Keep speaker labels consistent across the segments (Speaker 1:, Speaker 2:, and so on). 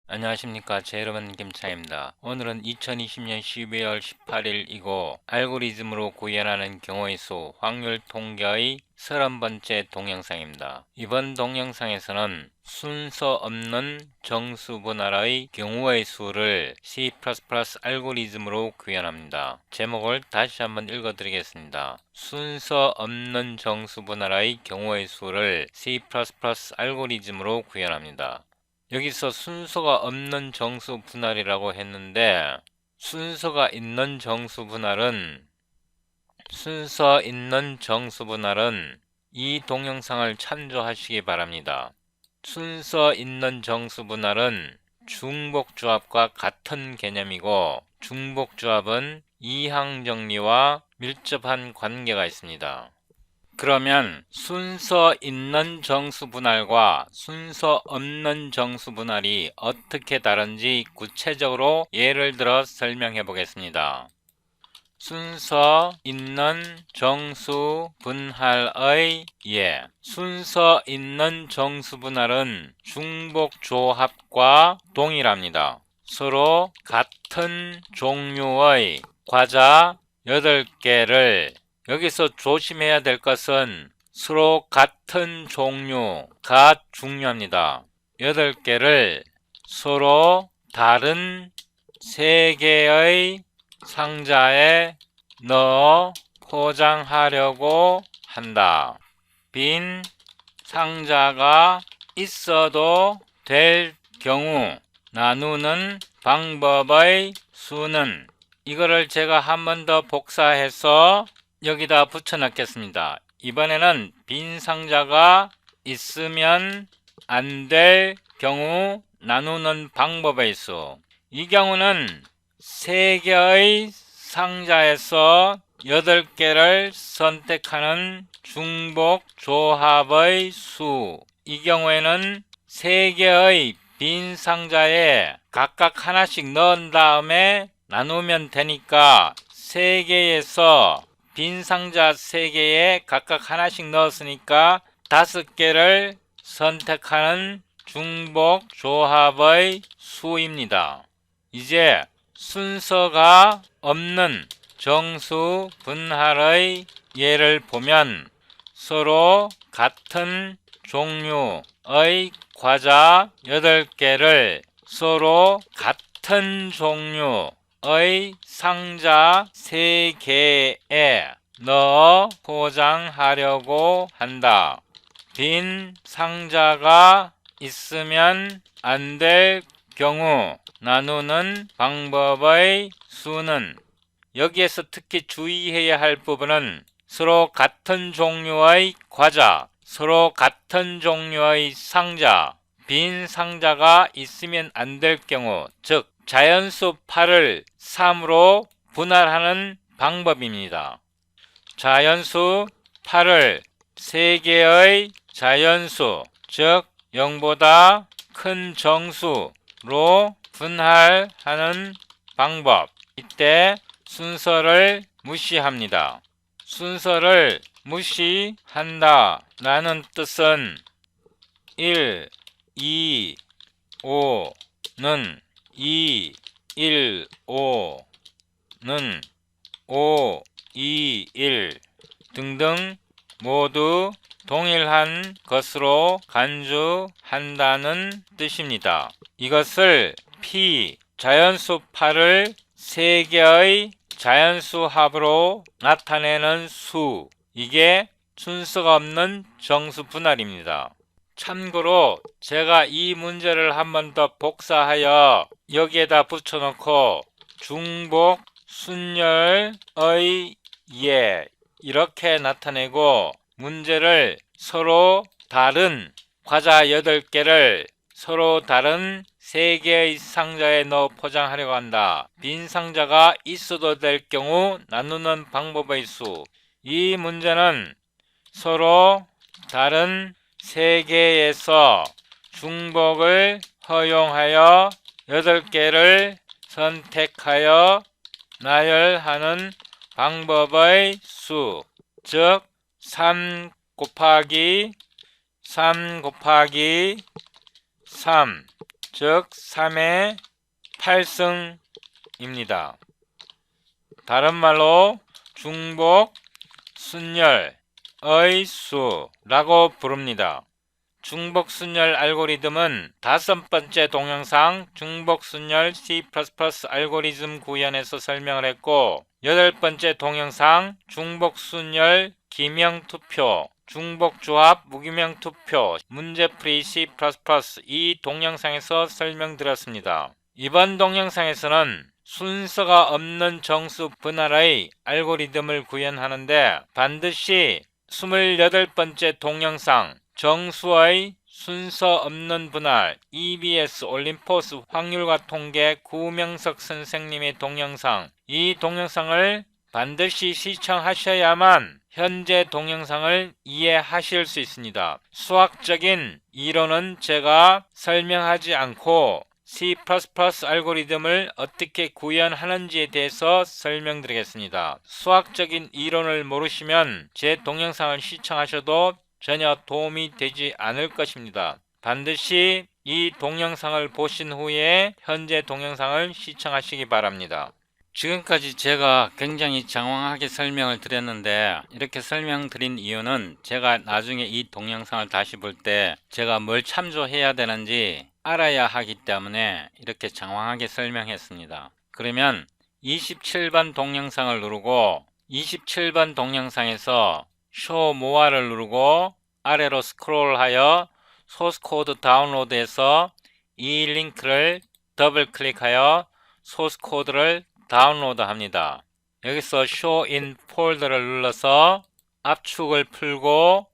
Speaker 1: 안녕하십니까. 제 여러분 김차입니다. 오늘은 2020년 12월 18일이고 알고리즘으로 구현하는 경우의 수 확률 통계의 30번째 동영상입니다. 이번 동영상에서는 순서 없는 정수 분할의 경우의 수를 C++ 알고리즘으로 구현합니다. 제목을 다시 한번 읽어드리겠습니다. 순서 없는 정수 분할의 경우의 수를 C++ 알고리즘으로 구현합니다. 여기서 순서가 없는 정수 분할이라고 했는데 순서 있는 정수 분할은 이 동영상을 참조하시기 바랍니다. 순서 있는 정수 분할은 중복조합과 같은 개념이고 중복조합은 이항정리와 밀접한 관계가 있습니다. 그러면 순서 있는 정수 분할과 순서 없는 정수 분할이 어떻게 다른지 구체적으로 예를 들어 설명해 보겠습니다. 순서 있는 정수 분할의 예. 순서 있는 정수 분할은 중복 조합과 동일합니다. 서로 같은 종류의 과자 8개를 여기서 조심해야 될 것은 서로 같은 종류가 중요합니다. 8개를 서로 다른 3개의 상자에 넣어 포장하려고 한다. 빈 상자가 있어도 될 경우 나누는 방법의 수는 이거를 제가 한 번 더 복사해서 여기다 붙여 넣겠습니다. 이번에는 빈 상자가 있으면 안 될 경우 나누는 방법의 수. 이 경우는 3개의 상자에서 8개를 선택하는 중복 조합의 수. 이 경우에는 3개의 빈 상자에 각각 하나씩 넣은 다음에 나누면 되니까 3개에서 빈 상자 3개에 각각 하나씩 넣었으니까 5개를 선택하는 중복 조합의 수입니다. 이제 순서가 없는 정수 분할의 예를 보면 서로 같은 종류의 과자 8개를 서로 같은 종류의 상자 3개에 넣어 포장하려고 한다. 빈 상자가 있으면 안 될 경우 나누는 방법의 수는 여기에서 특히 주의해야 할 부분은 서로 같은 종류의 과자, 서로 같은 종류의 상자, 빈 상자가 있으면 안 될 경우, 즉 자연수 8을 3으로 분할하는 방법입니다. 자연수 8을 3개의 자연수, 즉 0보다 큰 정수로 분할하는 방법. 이때 순서를 무시합니다. 순서를 무시한다 라는 뜻은 1, 2, 5는 2, 1, 5는 5, 2, 1 등등 모두 동일한 것으로 간주한다는 뜻입니다. 이것을 P, 자연수 8을 3개의 자연수 합으로 나타내는 수, 이게 순서가 없는 정수 분할입니다. 참고로 제가 이 문제를 한 번 더 복사하여 여기에다 붙여놓고 중복 순열의 예 이렇게 나타내고 문제를 서로 다른 과자 8개를 서로 다른 3개의 상자에 넣어 포장하려고 한다. 빈 상자가 있어도 될 경우 나누는 방법의 수. 이 문제는 서로 다른 3개에서 중복을 허용하여 8개를 선택하여 나열하는 방법의 수, 즉 3 곱하기 3 곱하기 3 즉 3의 8승입니다. 다른 말로 중복 순열의 수라고 부릅니다. 중복순열 알고리즘은 5번째 동영상 중복순열 C++ 알고리즘 구현에서 설명을 했고 8번째 동영상 중복순열 기명투표, 중복조합 무기명투표, 문제풀이 C++ 이 동영상에서 설명드렸습니다. 이번 동영상에서는 순서가 없는 정수 분할의 알고리즘을 구현하는데 반드시 28번째 동영상 정수의 순서 없는 분할 EBS 올림포스 확률과 통계 구명석 선생님의 동영상 이 동영상을 반드시 시청하셔야만 현재 동영상을 이해하실 수 있습니다. 수학적인 이론은 제가 설명하지 않고 C++ 알고리즘을 어떻게 구현하는지에 대해서 설명드리겠습니다. 수학적인 이론을 모르시면 제 동영상을 시청하셔도 전혀 도움이 되지 않을 것입니다. 반드시 이 동영상을 보신 후에 현재 동영상을 시청하시기 바랍니다. 지금까지 제가 굉장히 장황하게 설명을 드렸는데 이렇게 설명드린 이유는 제가 나중에 이 동영상을 다시 볼 때 제가 뭘 참조해야 되는지 알아야 하기 때문에 이렇게 장황하게 설명했습니다. 그러면 27번 동영상을 누르고 27번 동영상에서 Show More를 누르고 아래로 스크롤하여 소스 코드 다운로드에서 이 링크를 더블 클릭하여 소스 코드를 다운로드 합니다. 여기서 Show in Folder를 눌러서 압축을 풀고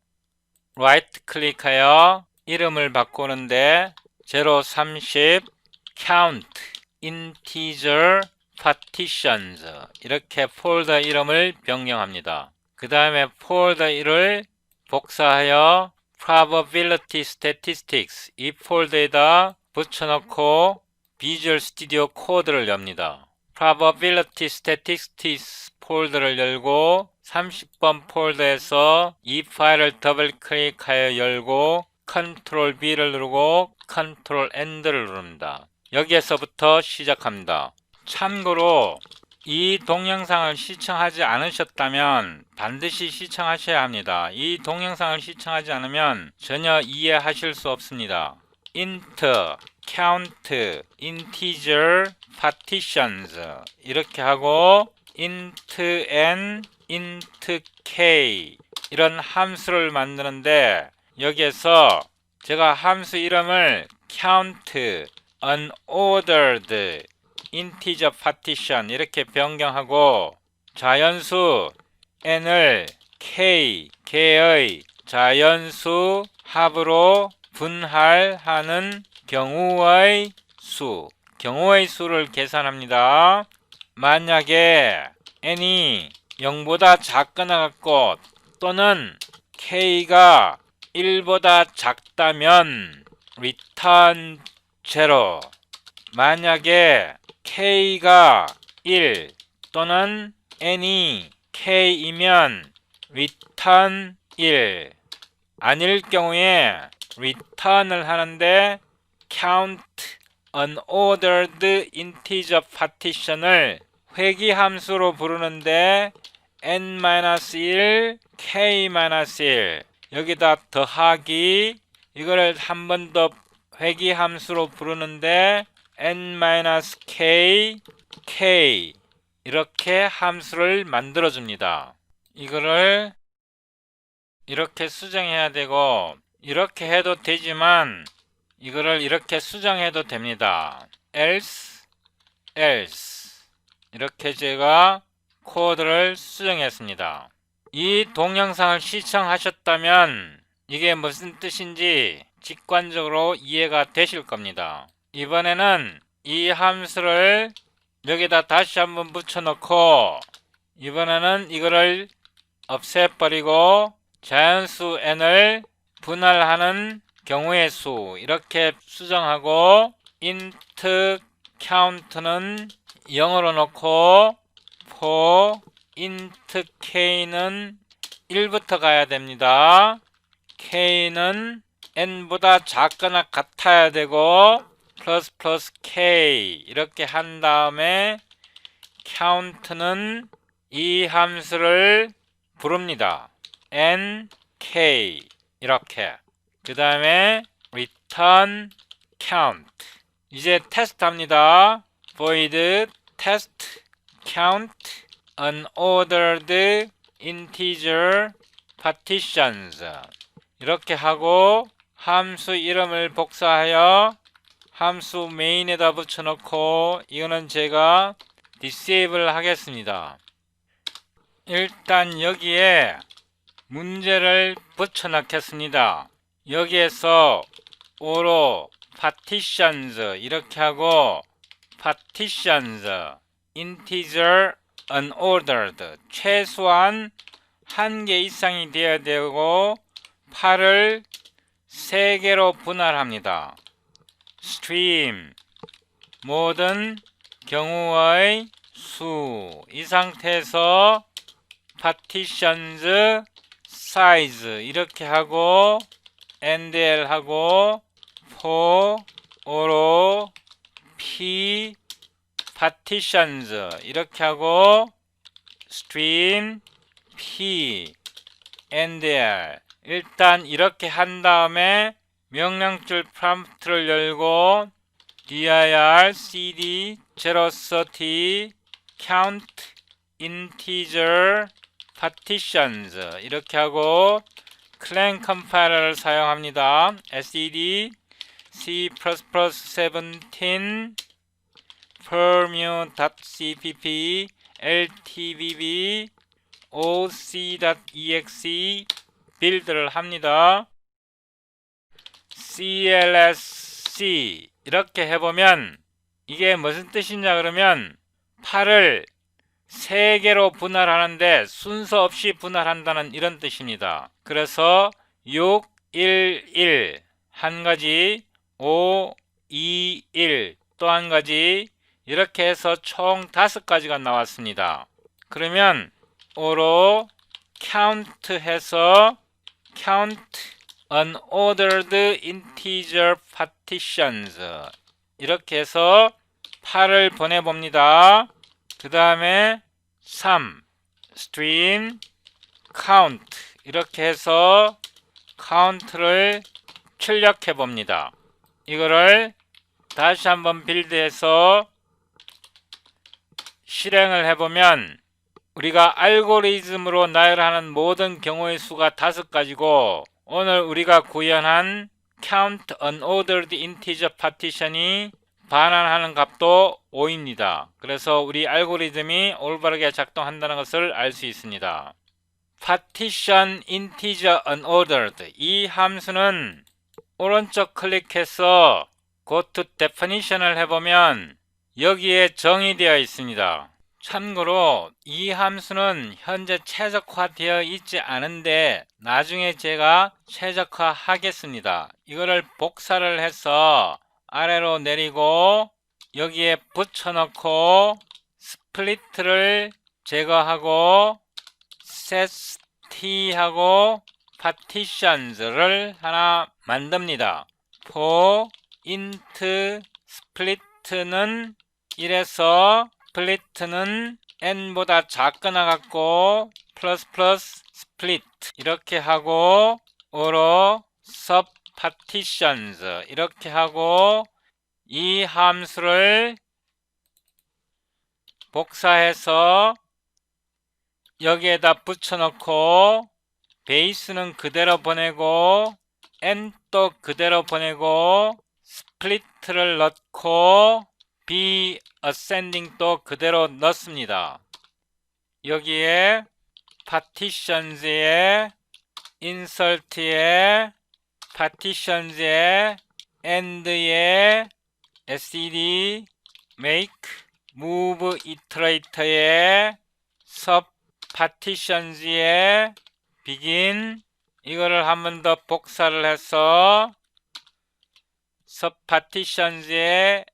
Speaker 1: 라이트 클릭하여 이름을 바꾸는데 030 count integer partitions 이렇게 폴더 이름을 변경합니다. 그 다음에 폴더 1을 복사하여 probability statistics 이 폴더에다 붙여넣고 비주얼 스튜디오 코드를 엽니다. probability statistics 폴더를 열고 30번 폴더에서 이 파일을 더블 클릭하여 열고 Ctrl B를 누르고 Ctrl End를 누릅니다. 여기에서부터 시작합니다. 참고로 이 동영상을 시청하지 않으셨다면 반드시 시청하셔야 합니다. 이 동영상을 시청하지 않으면 전혀 이해하실 수 없습니다. int, count, integer, partitions 이렇게 하고 int n, int k 이런 함수를 만드는데 여기에서 제가 함수 이름을 count, unordered, integer partition 이렇게 변경하고 자연수 n을 k의 자연수 합으로 분할하는 경우의 수를 계산합니다. 만약에 n이 0보다 작거나 같고 또는 k가 1보다 작다면 return 0 만약에 k가 1 또는 n이 k이면 return 1 아닐 경우에 return을 하는데 count unordered integer partition을 회귀함수로 부르는데 n-1, k-1 여기다 더하기 이거를 한 번 더 회귀함수로 부르는데 n-k, k 이렇게 함수를 만들어 줍니다. 이거를 이렇게 수정해야 되고 이렇게 해도 되지만 이거를 이렇게 수정해도 됩니다. else 이렇게 제가 코드를 수정했습니다. 이 동영상을 시청하셨다면 이게 무슨 뜻인지 직관적으로 이해가 되실 겁니다. 이번에는 이 함수를 여기다 다시 한번 붙여놓고 이번에는 이거를 없애버리고 자연수 n을 분할하는 경우의 수 이렇게 수정하고 int count는 0으로 놓고 for int k는 1부터 가야 됩니다. k는 n보다 작거나 같아야 되고 플러스 플러스 k 이렇게 한 다음에 count는 이 함수를 부릅니다. nk 이렇게. 그 다음에 return count. 이제 테스트 합니다. void test count unordered integer partitions. 이렇게 하고 함수 이름을 복사하여 함수 메인에다 붙여놓고 이거는 제가 disable 하겠습니다. 일단 여기에 문제를 붙여넣겠습니다. 여기에서 오로 partitions 이렇게 하고 partitions integer unordered 최소한 1개 이상이 되어야 되고 8을 3개로 분할합니다. stream 모든 경우의 수. 이 상태에서 partitions size 이렇게 하고 ndl 하고 for 오로 p partitions 이렇게 하고 stream p ndl. 일단 이렇게 한 다음에 명령줄 프롬프트를 열고 dir cd 030 count integer partitions 이렇게 하고 clang 컴파일러를 사용합니다. sed C++17 permu.cpp ltbb oc.exe 빌드를 합니다. clsc 이렇게 해보면 이게 무슨 뜻이냐 그러면 8을 3개로 분할하는데 순서 없이 분할한다는 이런 뜻입니다. 그래서 6, 1, 1 한 가지 5, 2, 1 또 한 가지 이렇게 해서 총 5가지가 나왔습니다. 그러면 오로 count 해서 count unordered integer partitions 이렇게 해서 8을 보내봅니다. 그 다음에 3 stream count 이렇게 해서 count를 출력해 봅니다. 이거를 다시 한번 빌드해서 실행을 해보면 우리가 알고리즘으로 나열하는 모든 경우의 수가 5가지고 오늘 우리가 구현한 count unordered integer partition이 반환하는 값도 5입니다. 그래서 우리 알고리즘이 올바르게 작동한다는 것을 알 수 있습니다. partition integer unordered 이 함수는 오른쪽 클릭해서 go to definition을 해보면 여기에 정의되어 있습니다. 참고로 이 함수는 현재 최적화되어 있지 않은데 나중에 제가 최적화 하겠습니다. 이거를 복사를 해서 아래로 내리고 여기에 붙여넣고 스플리트를 제거하고 set 하고 partitions를 하나 만듭니다. for int split는 1에서 split는 n보다 작거나 같고 플러스 플러스 split 이렇게 하고 오로 sub partitions 이렇게 하고 이 함수를 복사해서 여기에다 붙여넣고 베이스는 그대로 보내고 n 또 그대로 보내고 스플리트를 넣고 b ascending 또 그대로 넣습니다. 여기에 partitions에 insert에 partitions에 end에 sed make move iterator에 sub partitions에 begin 이거를 한 번 더 복사를 해서 sub partitions에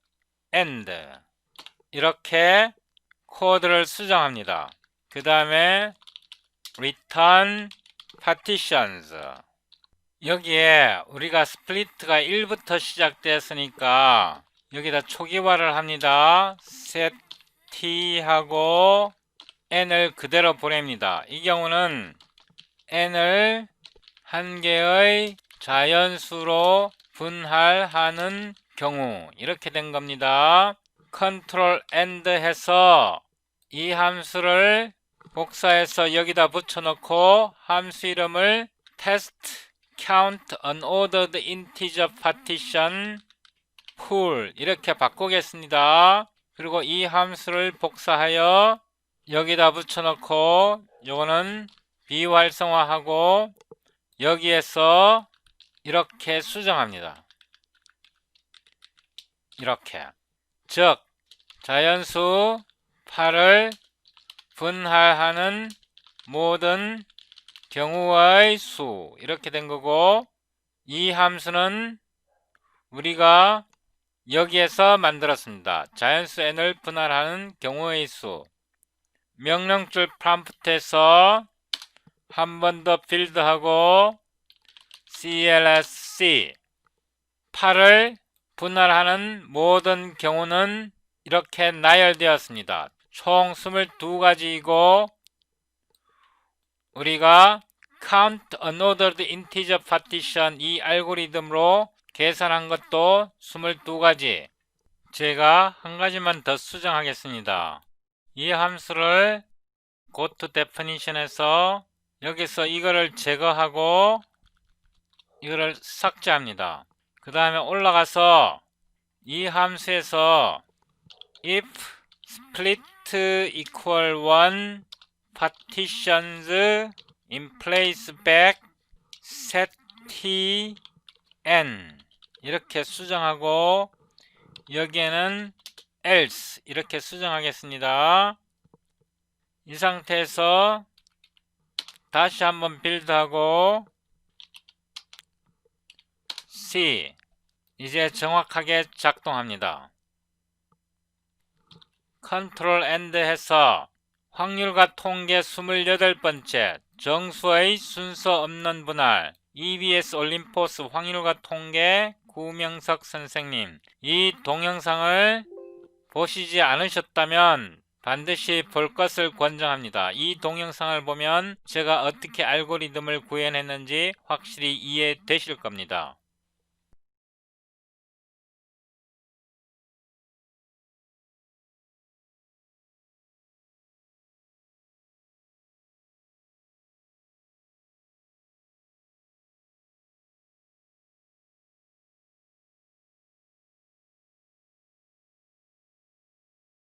Speaker 1: end 이렇게 코드를 수정합니다. 그 다음에 return partitions 여기에 우리가 스플리트가 1부터 시작되었으니까 여기다 초기화를 합니다. set t하고 n을 그대로 보냅니다. 이 경우는 n을 한 개의 자연수로 분할하는 경우 이렇게 된 겁니다. 컨트롤 엔드 해서 이 함수를 복사해서 여기다 붙여놓고 함수 이름을 test count unordered integer partition pool 이렇게 바꾸겠습니다. 그리고 이 함수를 복사하여 여기다 붙여놓고 요거는 비활성화하고 여기에서 이렇게 수정합니다. 이렇게 즉 자연수 8을 분할하는 모든 경우의 수 이렇게 된 거고 이 함수는 우리가 여기에서 만들었습니다. 자연수 n을 분할하는 경우의 수 명령줄 프롬프트에서 한 번 더 빌드하고 clsc 8을 분할하는 모든 경우는 이렇게 나열되었습니다. 총 22가지이고 우리가 count unordered integer partition 이 알고리즘으로 계산한 것도 22가지. 제가 한 가지만 더 수정하겠습니다. 이 함수를 go to definition에서 여기서 이거를 제거하고 이거를 삭제합니다. 그 다음에 올라가서 이 함수에서 if split equal 1 partitions in place back set t n 이렇게 수정하고 여기에는 else 이렇게 수정하겠습니다. 이 상태에서 다시 한번 빌드하고 C 이제 정확하게 작동합니다. 컨트롤 엔드 해서 확률과 통계 28번째 정수의 순서 없는 분할 EBS 올림포스 확률과 통계 구명석 선생님 이 동영상을 보시지 않으셨다면 반드시 볼 것을 권장합니다. 이 동영상을 보면 제가 어떻게 알고리즘을 구현했는지 확실히 이해되실 겁니다.